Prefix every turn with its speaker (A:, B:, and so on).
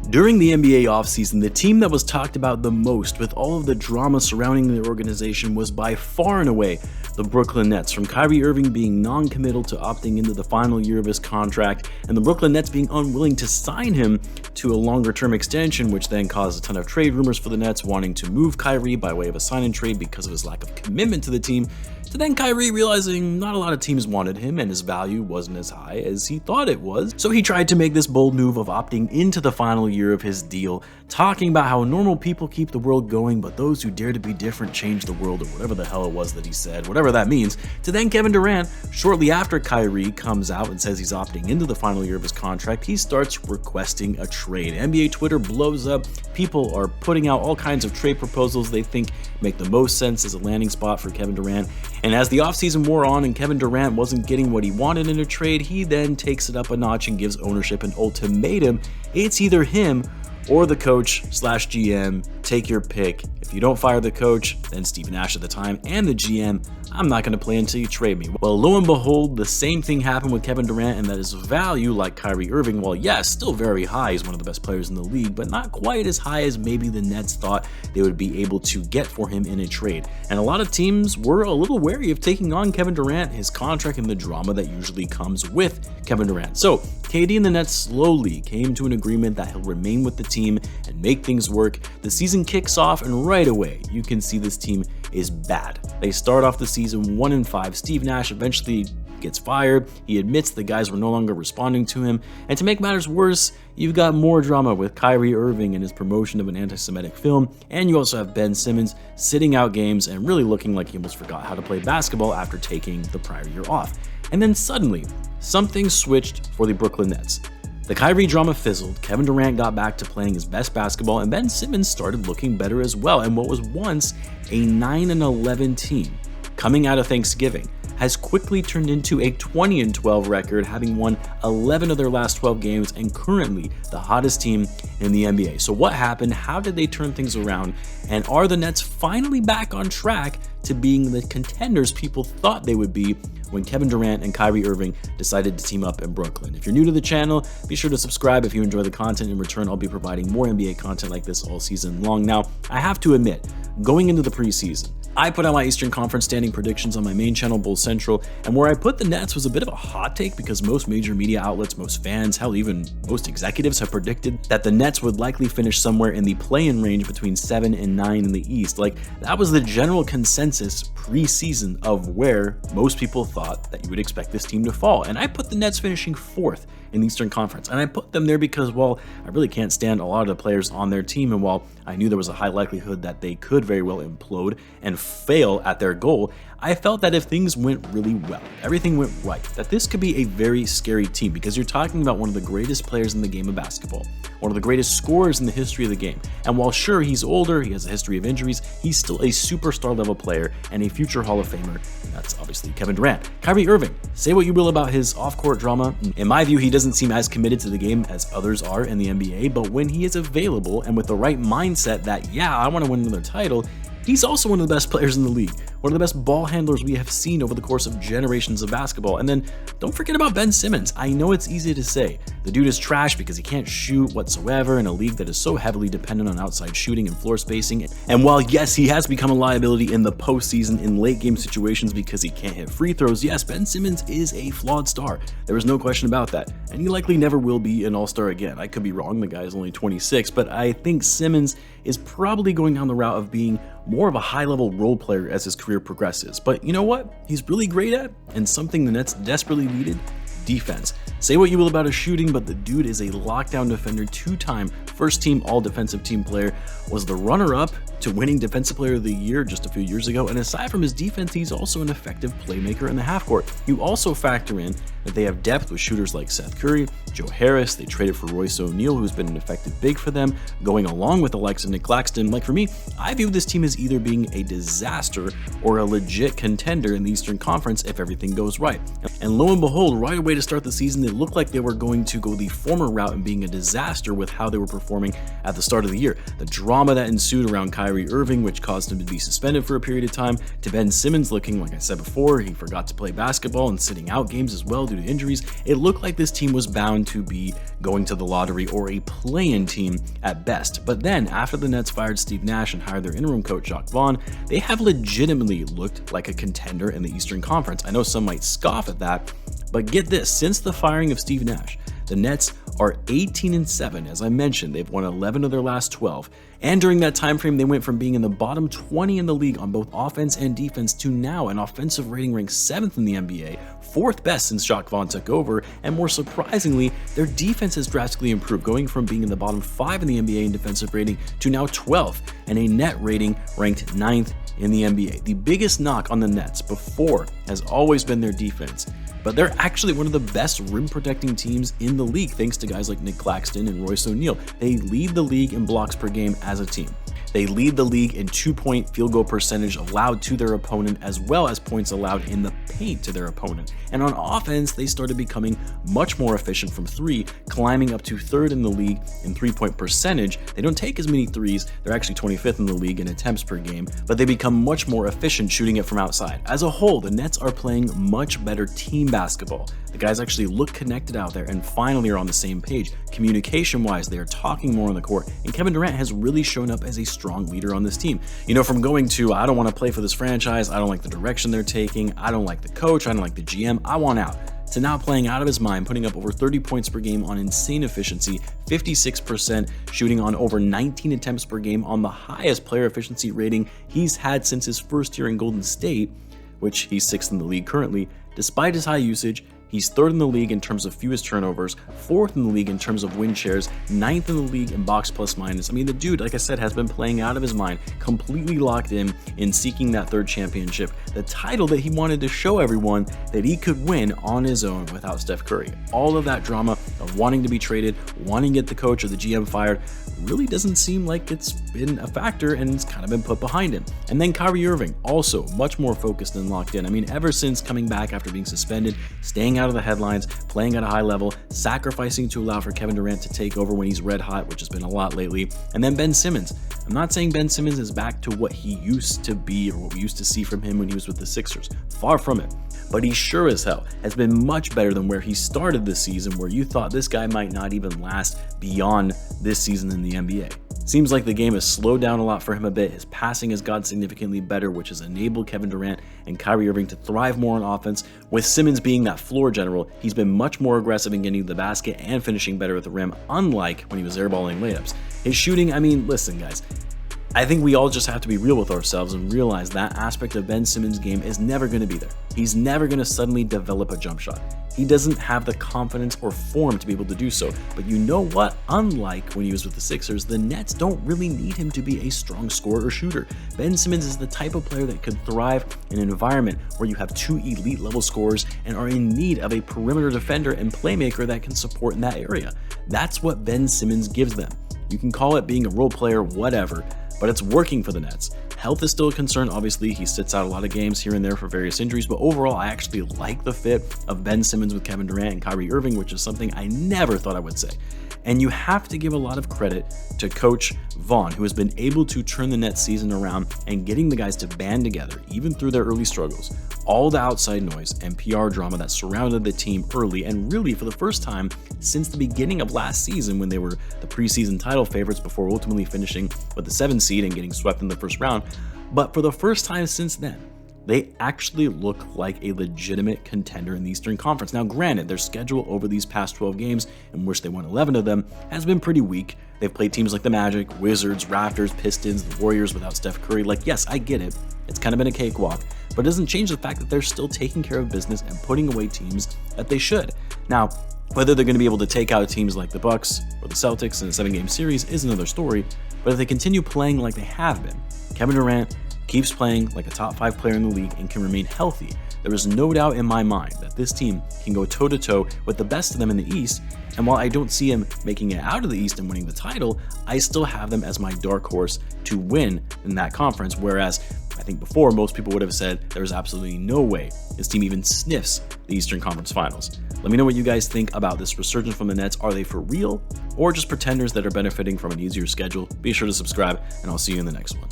A: During the NBA offseason, the team that was talked about the most with all of the drama surrounding the organization was by far and away the Brooklyn Nets, from Kyrie Irving being non-committal to opting into the final year of his contract, and the Brooklyn Nets being unwilling to sign him to a longer-term extension, which then caused a ton of trade rumors for the Nets wanting to move Kyrie by way of a sign-and-trade because of his lack of commitment to the team, to then Kyrie realizing not a lot of teams wanted him and his value wasn't as high as he thought it was. So he tried to make this bold move of opting into the final year of his deal, talking about how normal people keep the world going, but those who dare to be different change the world, or whatever the hell it was that he said, whatever that means. To then Kevin Durant, shortly after Kyrie comes out and says he's opting into the final year of his contract, he starts requesting a trade. NBA Twitter blows up. People are putting out all kinds of trade proposals they think make the most sense as a landing spot for Kevin Durant. And as the offseason wore on and Kevin Durant wasn't getting what he wanted in a trade, he then takes it up a notch and gives ownership an ultimatum. It's either him or the coach/GM. Take your pick. If you don't fire the coach, then Steve Nash at the time, and the GM, I'm not going to play until you trade me. Well, lo and behold, the same thing happened with Kevin Durant, and that his value, like Kyrie Irving, while yes, still very high, he's one of the best players in the league, but not quite as high as maybe the Nets thought they would be able to get for him in a trade. And a lot of teams were a little wary of taking on Kevin Durant, his contract, and the drama that usually comes with Kevin Durant. So KD and the Nets slowly came to an agreement that he'll remain with the team and make things work. The season kicks off, and right away, you can see this team is bad. They start off the season 1-5. Steve Nash eventually gets fired. He admits the guys were no longer responding to him. And to make matters worse, you've got more drama with Kyrie Irving and his promotion of an anti-Semitic film. And you also have Ben Simmons sitting out games and really looking like he almost forgot how to play basketball after taking the prior year off. And then suddenly, something switched for the Brooklyn Nets. The Kyrie drama fizzled, Kevin Durant got back to playing his best basketball, and Ben Simmons started looking better as well. And what was once a 9-11 team coming out of Thanksgiving has quickly turned into a 20-12 record, having won 11 of their last 12 games and currently the hottest team in the NBA. So what happened? How did they turn things around? And are the Nets finally back on track to being the contenders people thought they would be when Kevin Durant and Kyrie Irving decided to team up in Brooklyn? If you're new to the channel, be sure to subscribe if you enjoy the content. In return, I'll be providing more NBA content like this all season long. Now, I have to admit, going into the preseason, I put out my Eastern Conference standing predictions on my main channel, Bull Central, and where I put the Nets was a bit of a hot take because most major media outlets, most fans, hell, even most executives have predicted that the Nets would likely finish somewhere in the play-in range between 7 and 9 in the East. Like, that was the general consensus preseason of where most people thought that you would expect this team to fall. And I put the Nets finishing 4th in the Eastern Conference. And I put them there because, well, I really can't stand a lot of the players on their team. And while I knew there was a high likelihood that they could very well implode and fail at their goal, I felt that if things went really well, everything went right, that this could be a very scary team because you're talking about one of the greatest players in the game of basketball, one of the greatest scorers in the history of the game. And while sure, he's older, he has a history of injuries, he's still a superstar level player and a future Hall of Famer. And that's obviously Kevin Durant. Kyrie Irving, say what you will about his off-court drama. In my view, he doesn't seem as committed to the game as others are in the NBA, but when he is available and with the right mindset that, yeah, I want to win another title, he's also one of the best players in the league, one of the best ball handlers we have seen over the course of generations of basketball. And then don't forget about Ben Simmons. I know it's easy to say the dude is trash because he can't shoot whatsoever in a league that is so heavily dependent on outside shooting and floor spacing. And while yes, he has become a liability in the postseason in late game situations because he can't hit free throws, yes, Ben Simmons is a flawed star. There is no question about that. And he likely never will be an all-star again. I could be wrong, the guy is only 26, but I think Simmons is probably going down the route of being more of a high-level role player as his career progresses. But you know what he's really great at, and something the Nets desperately needed? Defense. Say what you will about his shooting, but the dude is a lockdown defender, 2-time first-team all-defensive team player, was the runner-up to winning Defensive Player of the Year just a few years ago, and aside from his defense, he's also an effective playmaker in the half-court. You also factor in that they have depth with shooters like Seth Curry, Joe Harris, they traded for Royce O'Neal, who's been an effective big for them, going along with the likes of Nick Claxton. Like for me, I view this team as either being a disaster or a legit contender in the Eastern Conference if everything goes right. And lo and behold, right away to start the season, it looked like they were going to go the former route and being a disaster with how they were performing at the start of the year. The drama that ensued around Kyrie Irving, which caused him to be suspended for a period of time, to Ben Simmons looking, like I said before, he forgot to play basketball and sitting out games as well due to injuries. It looked like this team was bound to be going to the lottery or a play-in team at best. But then, after the Nets fired Steve Nash and hired their interim coach Jacques Vaughn, they have legitimately looked like a contender in the Eastern Conference. I know some might scoff at that, but get this, since the firing of Steve Nash, the Nets are 18-7. As I mentioned, they've won 11 of their last 12. And during that time frame, they went from being in the bottom 20 in the league on both offense and defense to now an offensive rating ranked 7th in the NBA, 4th best since Jacques Vaughn took over, and more surprisingly, their defense has drastically improved, going from being in the bottom 5 in the NBA in defensive rating to now 12th, and a net rating ranked 9th in the NBA. The biggest knock on the Nets before has always been their defense, but they're actually one of the best rim protecting teams in the league thanks to guys like Nick Claxton and Royce O'Neal. They lead the league in blocks per game as a team. They lead the league in 2-point field goal percentage allowed to their opponent, as well as points allowed in the paint to their opponent. And on offense, they started becoming much more efficient from 3, climbing up to 3rd in the league in 3-point percentage. They don't take as many threes, they're actually 25th in the league in attempts per game, but they become much more efficient shooting it from outside. As a whole, the Nets are playing much better team basketball. The guys actually look connected out there and finally are on the same page. Communication-wise, they are talking more on the court, and Kevin Durant has really shown up as a strong leader on this team. You know, from going to, I don't want to play for this franchise, I don't like the direction they're taking, I don't like the coach, I don't like the GM, I want out, to now playing out of his mind, putting up over 30 points per game on insane efficiency, 56% shooting on over 19 attempts per game on the highest player efficiency rating he's had since his first year in Golden State, which he's 6th in the league currently. Despite his high usage, he's 3rd in the league in terms of fewest turnovers, 4th in the league in terms of win shares, 9th in the league in box plus minus. I mean, the dude, like I said, has been playing out of his mind, completely locked in seeking that 3rd championship, the title that he wanted to show everyone that he could win on his own without Steph Curry. All of that drama of wanting to be traded, wanting to get the coach or the GM fired, really doesn't seem like it's been a factor, and it's kind of been put behind him. And then Kyrie Irving, also much more focused and locked in. I mean, ever since coming back after being suspended, staying out of the headlines, playing at a high level, sacrificing to allow for Kevin Durant to take over when he's red hot, which has been a lot lately. And then Ben Simmons. I'm not saying Ben Simmons is back to what he used to be or what we used to see from him when he was with the Sixers. Far from it. But he sure as hell has been much better than where he started this season, where you thought this guy might not even last beyond this season in the NBA. Seems like the game has slowed down a lot for him a bit. His passing has gotten significantly better, which has enabled Kevin Durant and Kyrie Irving to thrive more on offense. With Simmons being that floor general, he's been much more aggressive in getting to the basket and finishing better at the rim, unlike when he was airballing layups. His shooting, I mean, listen guys, I think we all just have to be real with ourselves and realize that aspect of Ben Simmons' game is never going to be there. He's never going to suddenly develop a jump shot. He doesn't have the confidence or form to be able to do so. But you know what? Unlike when he was with the Sixers, the Nets don't really need him to be a strong scorer or shooter. Ben Simmons is the type of player that could thrive in an environment where you have 2 elite level scorers and are in need of a perimeter defender and playmaker that can support in that area. That's what Ben Simmons gives them. You can call it being a role player, whatever, but it's working for the Nets. Health is still a concern, obviously. He sits out a lot of games here and there for various injuries, but overall, I actually like the fit of Ben Simmons with Kevin Durant and Kyrie Irving, which is something I never thought I would say. And you have to give a lot of credit to Coach Vaughn, who has been able to turn the Nets season around and getting the guys to band together, even through their early struggles. All the outside noise and PR drama that surrounded the team early, and really for the first time since the beginning of last season when they were the preseason title favorites before ultimately finishing with the 7th seed and getting swept in the first round. But for the first time since then, they actually look like a legitimate contender in the Eastern Conference. Now, granted, their schedule over these past 12 games, in which they won 11 of them, has been pretty weak. They've played teams like the Magic, Wizards, Raptors, Pistons, the Warriors without Steph Curry. Like, yes, I get it. It's kind of been a cakewalk, but it doesn't change the fact that they're still taking care of business and putting away teams that they should. Now, whether they're going to be able to take out teams like the Bucks or the Celtics in a 7-game series is another story, but if they continue playing like they have been, Kevin Durant keeps playing like a top 5 player in the league and can remain healthy, there is no doubt in my mind that this team can go toe-to-toe with the best of them in the East, and while I don't see him making it out of the East and winning the title, I still have them as my dark horse to win in that conference, whereas I think before most people would have said there's absolutely no way this team even sniffs the Eastern Conference Finals. Let me know what you guys think about this resurgence from the Nets. Are they for real or just pretenders that are benefiting from an easier schedule? Be sure to subscribe, and I'll see you in the next one.